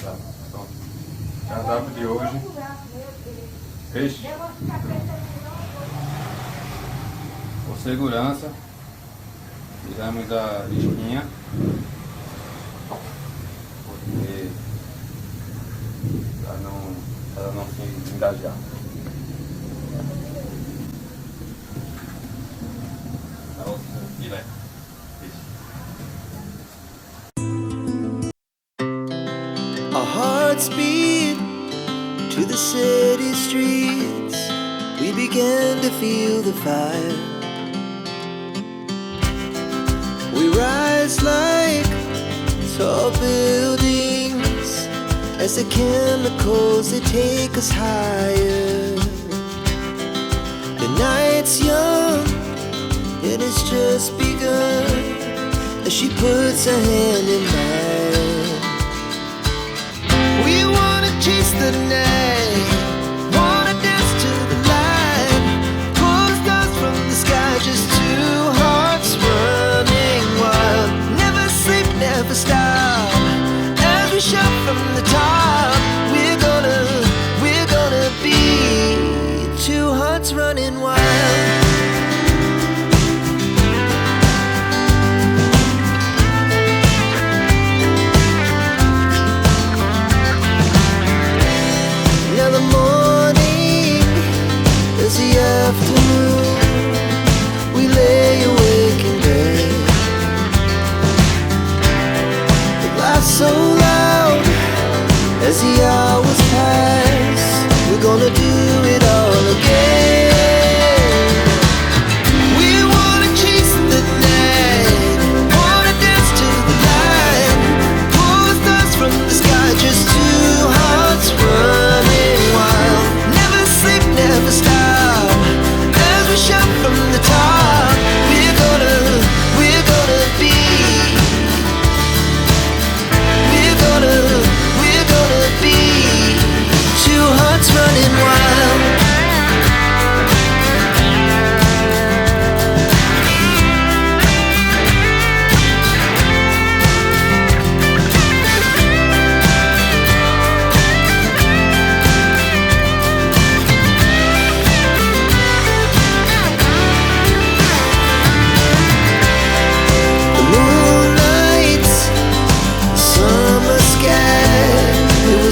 Tá, pronto. Cardápio de hoje: peixe. Por segurança, tiramos a listinha, porque para não se engajar. Tá o filé. Our hearts beat to the city streets. We began to feel the fire. We rise like tall buildings as the chemicals, they take us higher. The night's young and it's just begun as she puts her hand in mine. We wanna chase the night, wanna dance to the light, pull the stars from the sky, just two hearts running wild. Never sleep, never stop, as we shout from the top. We're gonna be two hearts running wild. Afternoon, we lay awake in bed. It laughs so loud as the hours pass. We're gonna do it all again. We wanna chase the night, wanna dance to the light, pull the stars from the sky, just two hearts running wild. Never sleep, never stop, shout from the top. We're gonna be two hearts running wild.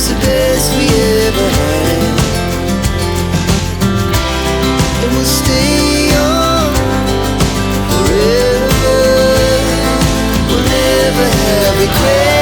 The best we ever had, and we'll stay young forever. We'll never have regret.